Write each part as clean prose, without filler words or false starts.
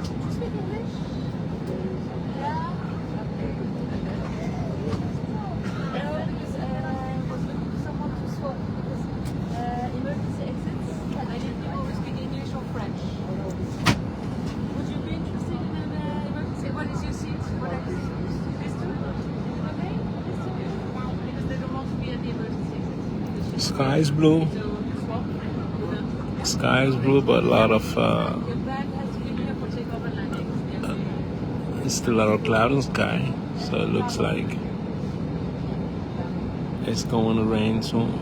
speak English? Yeah. Because I was looking for someone to swap because emergency exits. I need people who speak English or French. Would you be interested in an emergency? What is your seat? What are you? This two? Okay? This two? Because they don't want to be at the emergency exit. Sky is blue. So swap with them. Sky is blue, but a lot of Your bag has to be here for takeover landings. it's still a lot of cloud and sky, so it looks like it's going to rain soon.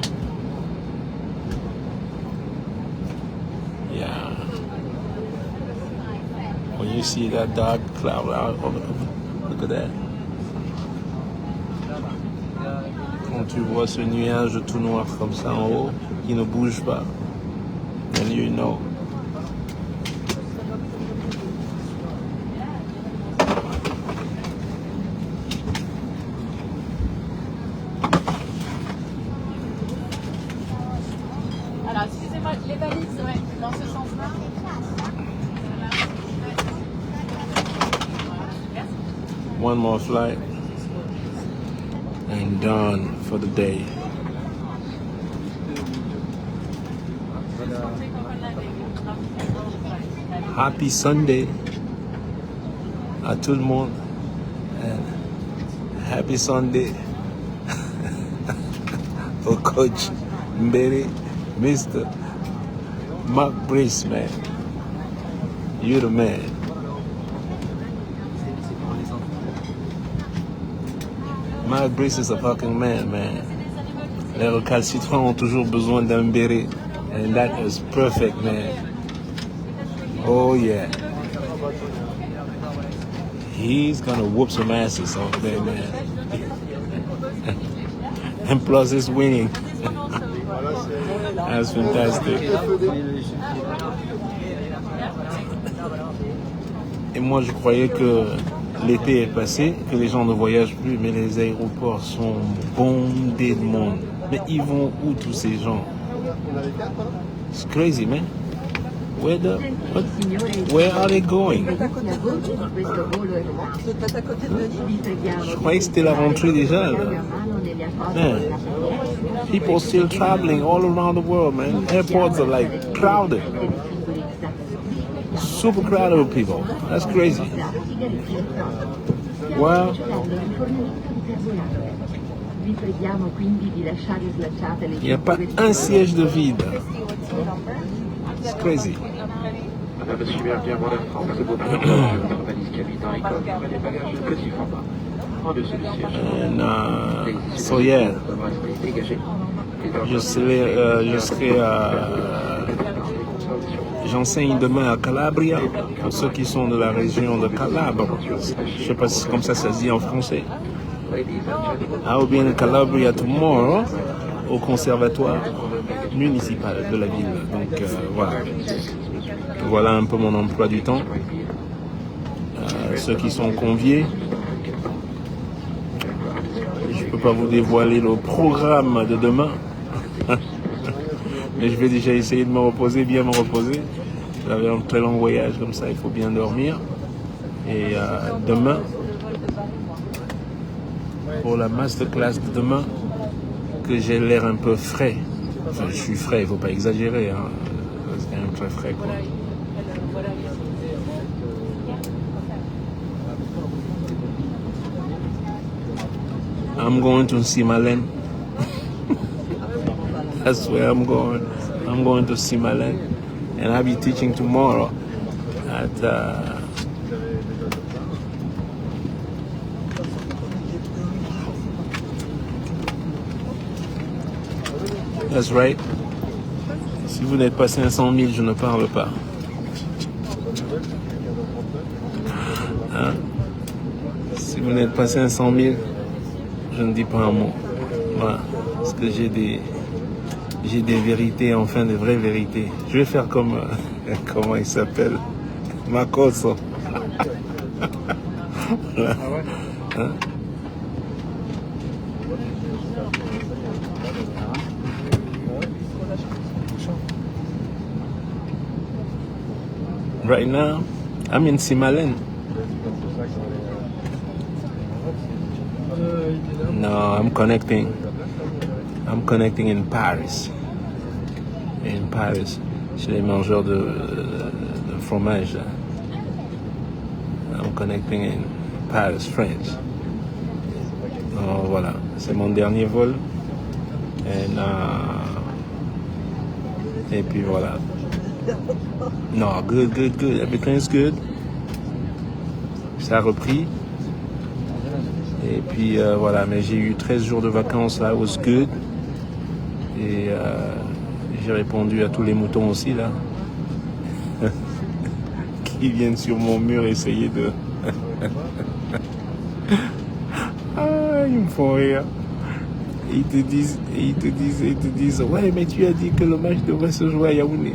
Yeah. When you see that dark cloud out over, look at that. Quand tu vois ce nuage tout noir comme ça en haut, qui ne bouge pas, then you know. Alors, excusez-moi, les valises, ouais, dans ce sens-là. Voilà. Merci. One more flight and done for the day. Takeover landing. Happy Sunday à tout le monde. And happy Sunday au coach Mbere, Mr. Mark Brice, man. You're the man. Mark Brice is a fucking man, man. Les recalcitrants ont toujours besoin d'un Mbere. And that is perfect, man. Oh, yeah. He's gonna whoop some asses out there, man. And plus, it's winning. That's fantastic. Et moi, je croyais que l'été est passé, que les gens ne voyagent plus, mais les aéroports sont bondés de monde. Mais ils vont où tous ces gens? It's crazy, man. Where are they going? Je croyais que c'était la rentrée déjà, là. Man, people still traveling all around the world, man. Airports are like crowded. Super crowded with people. That's crazy. Well, il n'y a pas un siège de vide. It's crazy. Madame, suivez un bien bon France, c'est votre valise capitaine et comme les bagages de petit format. Au-dessus du siège. And so yeah, j'enseigne demain à Calabria, pour ceux qui sont de la région de Calabre. Je sais pas si comme ça se dit en français. I will be in Calabria tomorrow au conservatoire municipal de la ville. Donc voilà. Voilà un peu mon emploi du temps. Ceux qui sont conviés. Je ne peux pas vous dévoiler le programme de demain. Mais je vais déjà essayer de me reposer, bien me reposer. J'avais un très long voyage comme ça, il faut bien dormir. Et demain, pour la masterclass de demain, que j'ai l'air un peu frais. Enfin, je suis frais, il ne faut pas exagérer. Hein. C'est quand même très frais, quoi. I'm going to Simalen. That's where I'm going. I'm going to Simalen. And I'll be teaching tomorrow at That's right. Si vous n'êtes pas 500 000, je ne parle pas. Hein? Si vous n'êtes pas 500 000, je ne dis pas un mot. Voilà. Parce que j'ai des vérités, enfin des vraies vérités. Je vais faire comme comment il s'appelle, Makoso. Voilà. Hein? Right now, I'm in Simalen. No, I'm connecting in Paris. In Paris, chez les mangeurs de fromage. I'm connecting in Paris, France. Alors, voilà, c'est mon dernier vol. Et puis voilà. No, good. Everything's good. Ça a repris. Et puis voilà, mais j'ai eu 13 jours de vacances là, was good. Et j'ai répondu à tous les moutons aussi là. Qui viennent sur mon mur essayer de... Ah, ils me font rire. Ils te disent, ouais, mais tu as dit que le match devrait se jouer à Yaoundé.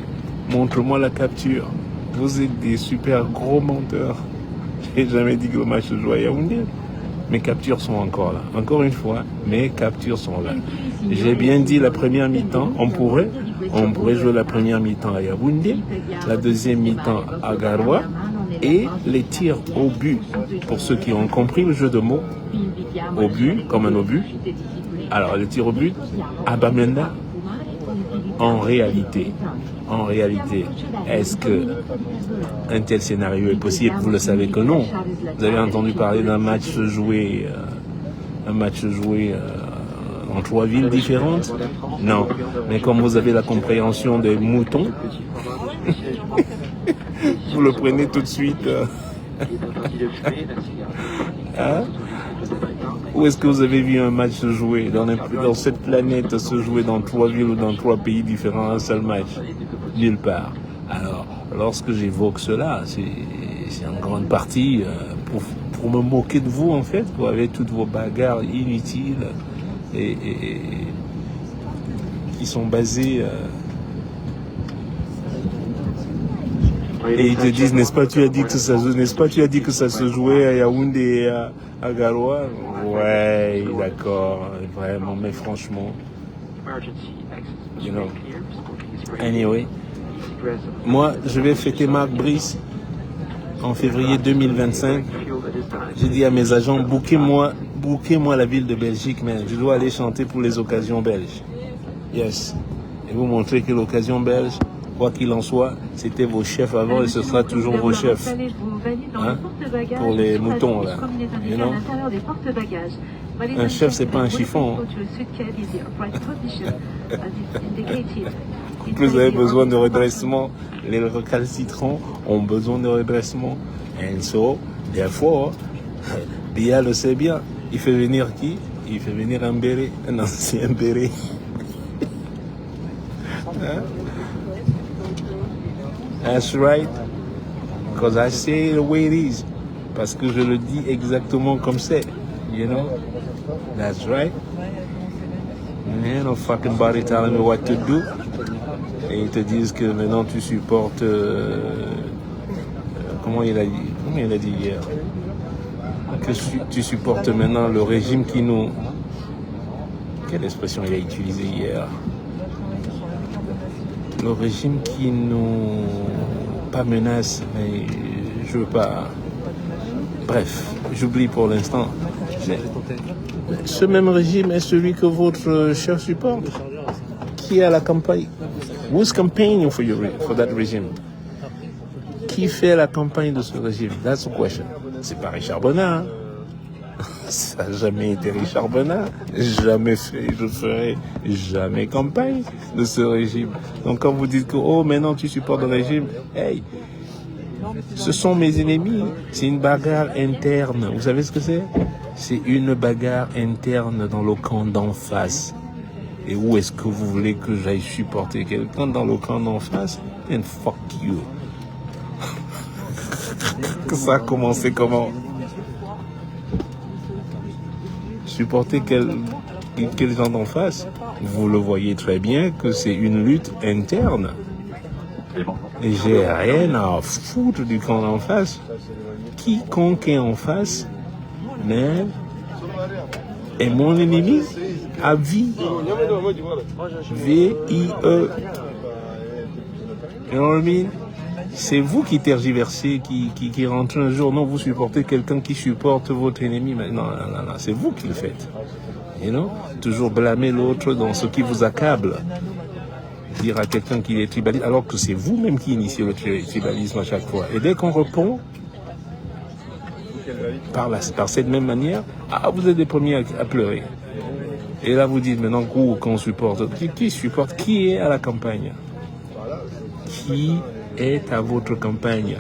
Montre-moi la capture. Vous êtes des super gros menteurs. J'ai jamais dit que le match se jouait à Yaoundé. Mes captures sont encore là. Encore une fois, mes captures sont là. J'ai bien dit la première mi-temps, on pourrait jouer la première mi-temps à Yaoundé, la deuxième mi-temps à Garoua, et les tirs au but, pour ceux qui ont compris le jeu de mots, au but, comme un obus. Alors, les tirs au but, à Bamenda, en réalité, est-ce que un tel scénario est possible? Vous le savez que non. Vous avez entendu parler d'un match joué en 3 villes différentes? Non. Mais comme vous avez la compréhension des moutons, vous le prenez tout de suite. Hein? Où est-ce que vous avez vu un match se jouer dans cette planète se jouer dans 3 villes ou dans 3 pays différents, un seul match? Nulle part. Alors, lorsque j'évoque cela, c'est en grande partie pour me moquer de vous, en fait, pour avec toutes vos bagarres inutiles et qui sont basées... Et ils te disent, n'est-ce pas, tu as dit que ça se jouait à Yaoundé et à Garoua? Ouais, d'accord, vraiment, mais franchement, you know. Anyway, moi, je vais fêter Marc Brice en février 2025. J'ai dit à mes agents, booquez-moi la ville de Belgique, mais je dois aller chanter pour les occasions belges. Yes. Et vous montrer que l'occasion belge, quoi qu'il en soit, c'était vos chefs avant et ce sera toujours vos chefs. Hein? Pour les moutons, là. You know? Un chef, c'est pas un chiffon. Vous avez besoin de redressement. Les recalcitrants ont besoin de redressement. And so, therefore, Bia le sait bien. Il fait venir qui? Il fait venir un béret, un ancien béret. Hein? That's right. Because I say it the way it is. Parce que je le dis exactement comme c'est. You know? That's right. Man, no fucking body telling me what to do. Et ils te disent que maintenant tu supportes... comment il a dit hier? Que tu supportes maintenant le régime qui nous... Quelle expression il a utilisée hier? Le régime qui nous... pas menace, mais je veux pas... Bref, j'oublie pour l'instant. Ce même régime est celui que votre chef supporte. Qui est à la campagne? Who's campaigning for that regime? Qui fait la campagne de ce régime? That's the question. C'est pas Richard Bonnat. Hein? Ça n'a jamais été Richard Bonnat. Jamais fait, je ferai jamais campagne de ce régime. Donc quand vous dites que, oh, maintenant tu supportes le régime, hey, ce sont mes ennemis. C'est une bagarre interne. Vous savez ce que c'est? C'est une bagarre interne dans le camp d'en face. Et où est-ce que vous voulez que j'aille supporter quelqu'un dans le camp d'en face? And fuck you. Ça a commencé comment? Supporter quel gens d'en face? Vous le voyez très bien que c'est une lutte interne. Et j'ai rien à foutre du camp d'en face. Quiconque est en face, mais est mon ennemi à vie. V-I-E. You know what I mean? C'est vous qui tergiversez, qui rentrez un jour. Non, vous supportez quelqu'un qui supporte votre ennemi. Mais non, c'est vous qui le faites. You know? Toujours blâmer l'autre dans ce qui vous accable. Dire à quelqu'un qu'il est tribaliste, alors que c'est vous-même qui initiez le tribalisme à chaque fois. Et dès qu'on répond par cette même manière, vous êtes les premiers à pleurer. Et là, vous dites maintenant qu'on supporte. Qui supporte? Qui est à la campagne? Qui est à votre campagne?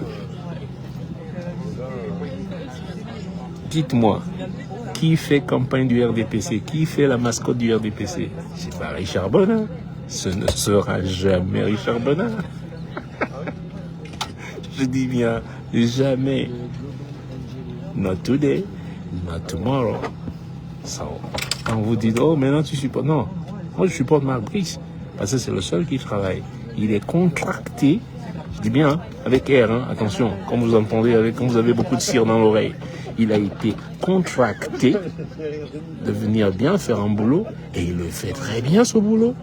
Dites-moi, qui fait campagne du RDPC? Qui fait la mascotte du RDPC? C'est pas Richard Bonin. Ce ne sera jamais Richard Bonin. Je dis bien, jamais. Not today, not tomorrow. So, quand vous dites, oh, maintenant tu supportes. Non, moi je supporte Marc Brice, parce que c'est le seul qui travaille. Il est contracté, je dis bien, avec R, hein, attention, comme vous entendez, quand vous avez beaucoup de cire dans l'oreille. Il a été contracté de venir bien faire un boulot, et il le fait très bien ce boulot.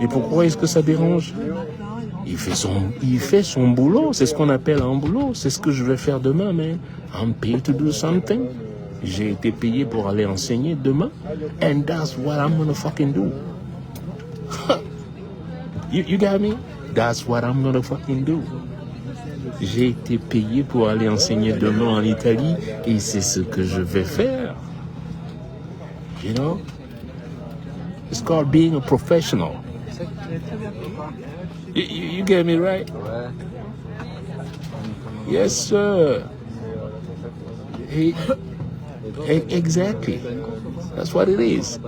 Et pourquoi est-ce que ça dérange? Il fait son boulot, c'est ce qu'on appelle un boulot, c'est ce que je vais faire demain, man. I'm paid to do something. J'ai été payé pour aller enseigner demain, and that's what I'm gonna fucking do. You got me? That's what I'm gonna fucking do. J'ai été payé pour aller enseigner demain en Italie, et c'est ce que je vais faire. You know? It's called being a professional. You get me right? Yes, sir. Exactly. That's what it is.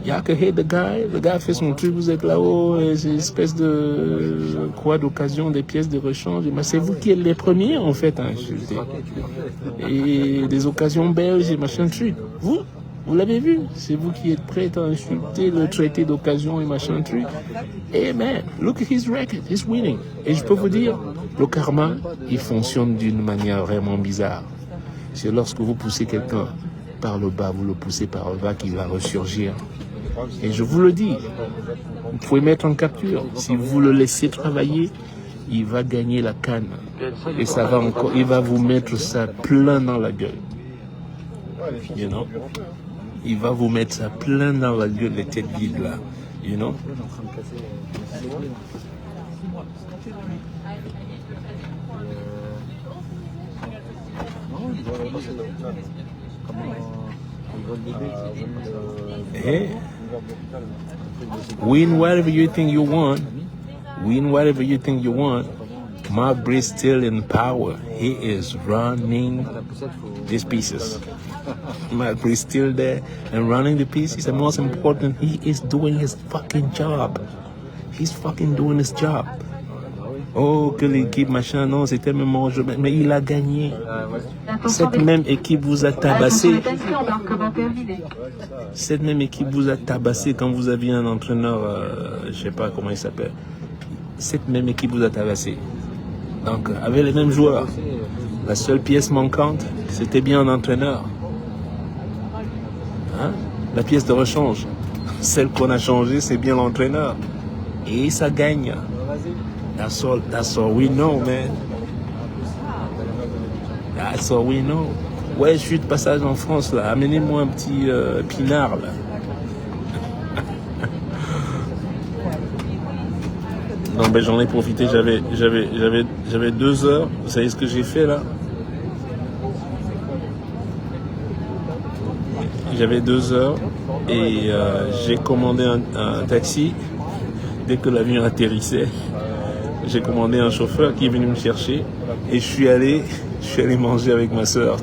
Y'all can hate the guy. Le gars fait son truc, vous êtes là-haut, c'est une espèce de quoi d'occasion, des pièces de rechange. Mais c'est vous qui êtes les premiers, en fait, à insulter. Et des occasions belges et machin truc. Vous l'avez vu, c'est vous qui êtes prêts à insulter le traité d'occasion et machin truc. Et man, look at his record, he's winning. Et je peux vous dire, le karma, il fonctionne d'une manière vraiment bizarre. C'est lorsque vous poussez quelqu'un par le bas, vous le poussez par le bas, qu'il va ressurgir. Et je vous le dis, vous pouvez mettre en capture. Si vous le laissez travailler, il va gagner la canne. Et ça va encore, il va vous mettre ça plein dans la gueule. You know? Il va vous mettre ça plein dans la gueule, les têtes vides là. You know? Hey. Win whatever you think you want. Win whatever you think you want. Marc Brice still in power. He is running these pieces. Marc Brice still there and running the pieces. And most important, he is doing his fucking job. He's fucking doing his job. Oh, que l'équipe, machin, non, c'était même mon jeu. Mais il a gagné. Cette même équipe vous a tabassé. Cette même équipe vous a tabassé quand vous aviez un entraîneur, je sais pas comment il s'appelle. Cette même équipe vous a tabassé. Donc, avec les mêmes joueurs. La seule pièce manquante, c'était bien un entraîneur. Hein? La pièce de rechange. Celle qu'on a changée, c'est bien l'entraîneur. Et ça gagne. That's all we know, man. That's all we know. Ouais, je suis de passage en France, là. Amenez-moi un petit pinard, là. Non, ben j'en ai profité. J'avais 2 heures. Vous savez ce que j'ai fait, là? J'avais 2 heures et j'ai commandé un taxi. Dès que l'avion atterrissait, j'ai commandé un chauffeur qui est venu me chercher et je suis allé manger avec ma soeur.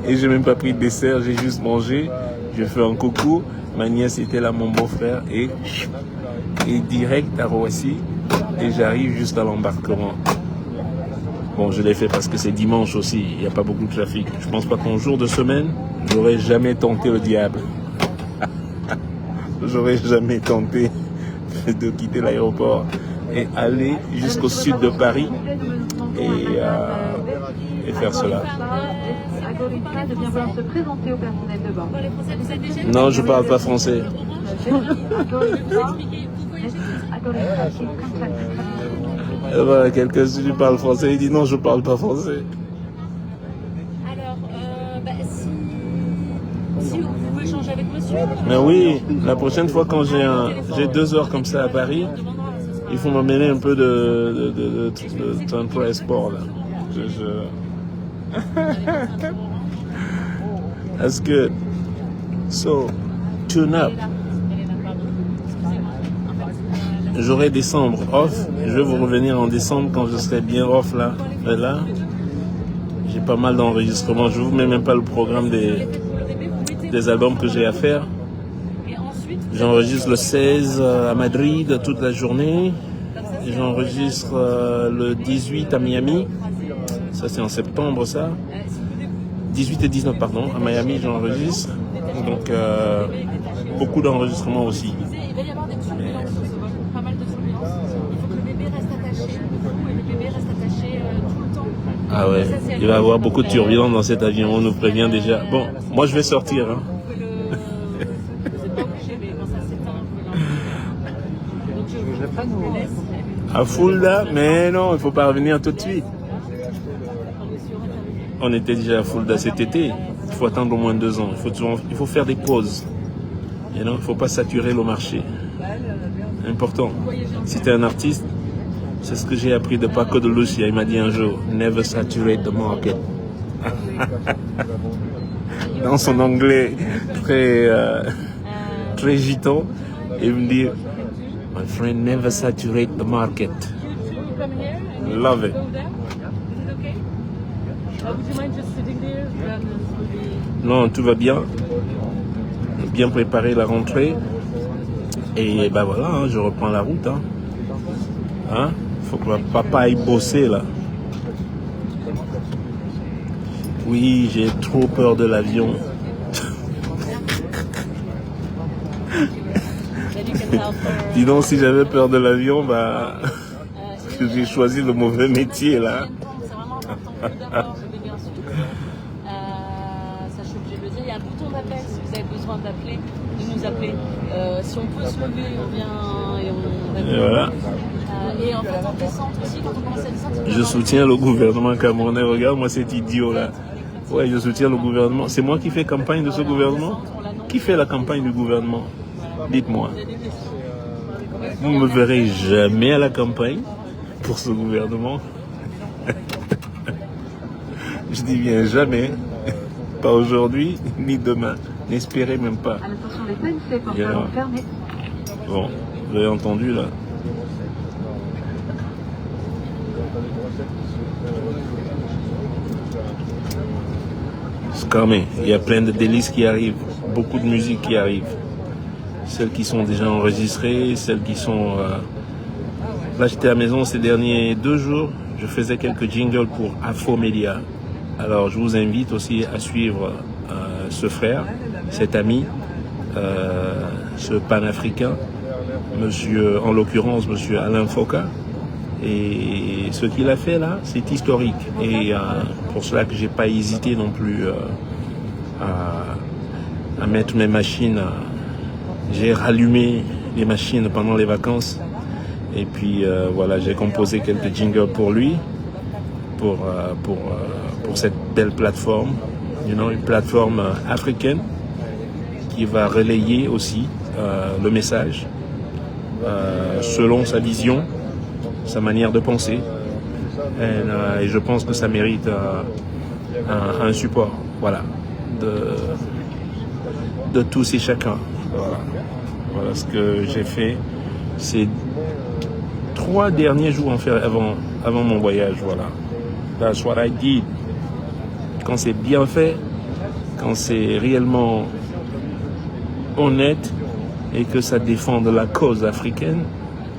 Et j'ai même pas pris de dessert, j'ai juste mangé. J'ai fait un coucou, ma nièce était là, mon beau-frère, et direct à Roissy, et j'arrive juste à l'embarquement. Bon, je l'ai fait parce que c'est dimanche aussi, il n'y a pas beaucoup de trafic. Je pense pas qu'un jour de semaine, j'aurais jamais tenté le diable. J'aurais jamais tenté de quitter l'aéroport et aller jusqu'au sud de Paris et faire cela. Non, je parle pas français. Voilà, quelqu'un si tu parles français, il dit non, je parle pas français. Alors, si vous pouvez échanger avec monsieur. Mais oui, la prochaine fois quand j'ai 2 heures comme ça à Paris, il faut m'emmener un peu de transport et sport là. That's good. So, tune up. J'aurai décembre off. Je vais vous revenir en décembre quand je serai bien off là. Mais là, j'ai pas mal d'enregistrements. Je vous mets même pas le programme des albums que j'ai à faire. J'enregistre le 16 à Madrid toute la journée. J'enregistre le 18 à Miami. Ça c'est en septembre ça. 18 et 19 pardon. À Miami j'enregistre. Donc beaucoup d'enregistrements aussi. Il va y avoir des turbulences sur ce vol, pas mal de turbulences. Il faut que le bébé reste attaché beaucoup et le bébé reste attaché tout le temps. Ah ouais, il va y avoir beaucoup de turbulences dans cet avion, on nous prévient déjà. Bon, moi je vais sortir. Hein. Vous n'êtes pas obligé, mais quand ça s'éteint, donc je vous laisse. À Fulda, mais non, il ne faut pas revenir tout de suite. On était déjà à Fulda cet été. Il faut attendre au moins 2 ans. Il faut faire des pauses. Et non, il ne faut pas saturer le marché. Important. Si tu es un artiste, c'est ce que j'ai appris de Paco de Lucia. Il m'a dit un jour, never saturate the market. Dans son anglais très gitan, il me dit, my friend, never saturate the market. Love it. Non, tout va bien. Bien préparé la rentrée. Et ben voilà, hein, je reprends la route. Hein, faut que papa aille bosser là. Oui, j'ai trop peur de l'avion. Dis donc, si j'avais peur de l'avion, bah, j'ai choisi le mauvais métier là. C'est vraiment important d'avoir le bébé ensuite. Ça, je suis obligée de le dire. Il y a un bouton d'appel si vous avez besoin d'appeler, de nous appeler. Si on peut se lever, on vient et on répond. Et voilà. Et en fait, en descente aussi, quand on commence à descendre, Je soutiens le gouvernement camerounais. Regarde-moi cet idiot là. Ouais, je soutiens le gouvernement. C'est moi qui fais campagne de ce gouvernement? Qui fait la campagne du gouvernement? Dites-moi. Vous ne me verrez jamais à la campagne pour ce gouvernement. Je dis bien jamais. Pas aujourd'hui, ni demain. N'espérez même pas. Alors, bon, vous avez entendu là. C'est calmé. Il y a plein de délices qui arrivent. Beaucoup de musique qui arrive. Celles qui sont déjà enregistrées, celles qui sont... Là, j'étais à la maison ces derniers 2 jours. Je faisais quelques jingles pour Afromédia. Alors, je vous invite aussi à suivre ce frère, cet ami, ce panafricain, monsieur, en l'occurrence, monsieur Alain Foka. Et ce qu'il a fait là, c'est historique. Et pour cela que j'ai pas hésité non plus à mettre mes machines. J'ai rallumé les machines pendant les vacances. Et puis voilà, j'ai composé quelques jingles pour lui, pour cette belle plateforme, une plateforme africaine qui va relayer aussi le message selon sa vision, sa manière de penser. Et je pense que ça mérite un support, voilà, de tous et chacun. Voilà ce que j'ai fait ces 3 derniers jours avant mon voyage, voilà. That's what I did. Quand c'est bien fait, quand c'est réellement honnête et que ça défend de la cause africaine,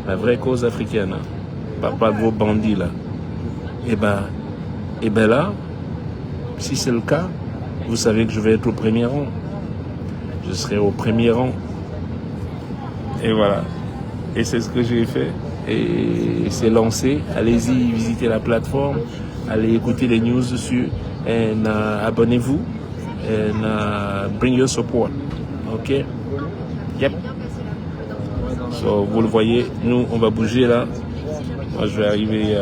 la vraie cause africaine, pas de vos bandits là. Et ben là, si c'est le cas, vous savez que je vais être au premier rang. Je serai au premier rang. Et voilà. Et c'est ce que j'ai fait. Et c'est lancé. Allez-y visiter la plateforme. Allez écouter les news dessus. Et abonnez-vous. Et bring your support. OK? Yep. So, vous le voyez, nous, on va bouger là. Moi, je vais arriver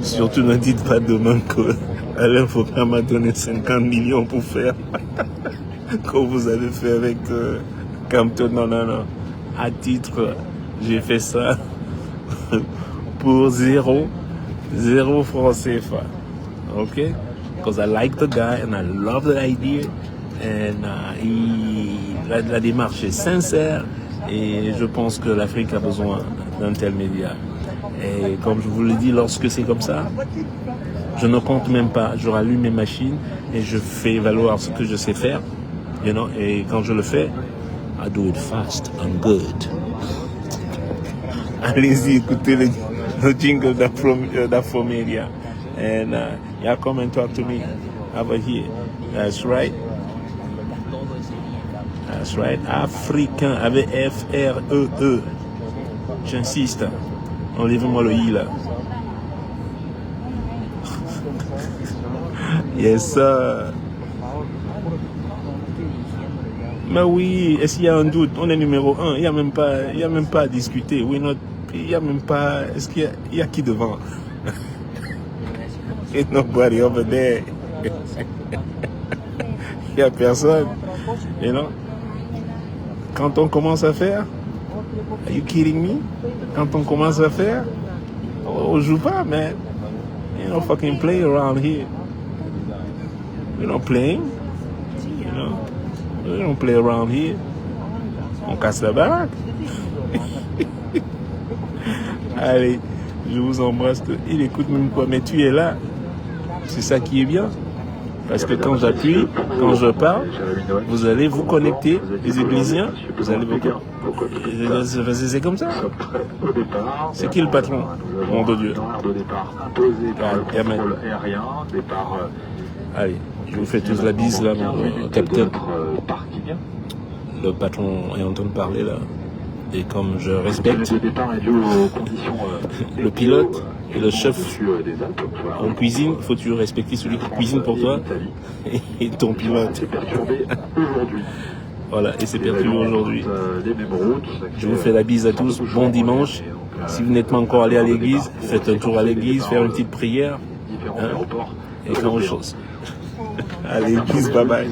Surtout ne dites pas demain que Alain Foka m'a donné 50 millions pour faire comme vous avez fait avec Campton. Non, non, non. À titre, j'ai fait ça pour zéro franc CFA. Ok? Because I like the guy and I love the idea. And la démarche est sincère et je pense que l'Afrique a besoin d'un tel média. Et comme je vous le dis, lorsque c'est comme ça, je ne compte même pas. Je rallume mes machines et je fais valoir ce que je sais faire. You know? Et quand je le fais, I do it fast and good. Allez-y, écoutez le jingle d'Afromedia. And yeah, come and talk to me over here. That's right. That's right. Africain avec F-R-E-E. J'insiste. Enlève-moi le I là. Yes, sir. Mais oui, est-ce qu'il y a un doute? On est numéro 1. Il n'y a même pas à discuter. Il n'y a même pas. Est-ce qu'il y a qui devant? Ain't nobody over there. Il n'y a personne. You know? Quand on commence à faire, are you kidding me? Quand on commence à faire, on joue pas, man. You don't fucking play around here. We don't play. You know? We don't play around here. On casse la baraque. Allez, je vous embrasse. Il écoute même quoi, mais tu es là. C'est ça qui est bien. Parce que quand j'appuie, quand je parle, vous allez vous connecter, les Églisiens, vous allez vous connecter. C'est comme ça. C'est qui le patron? Nom de Dieu. Allez, je vous fais tous la bise là, mon capitaine. Le patron est en train de parler là. Et comme je respecte le pilote et le chef en cuisine, il faut que tu respectes celui qui cuisine pour toi et ton pilote. Voilà, et c'est perdu aujourd'hui. Je vous fais la bise à tous. Bon dimanche. Si vous n'êtes pas encore allé à l'église, faites un tour à l'église, faire une petite prière. Hein, et faire autre chose. À l'église, bye bye.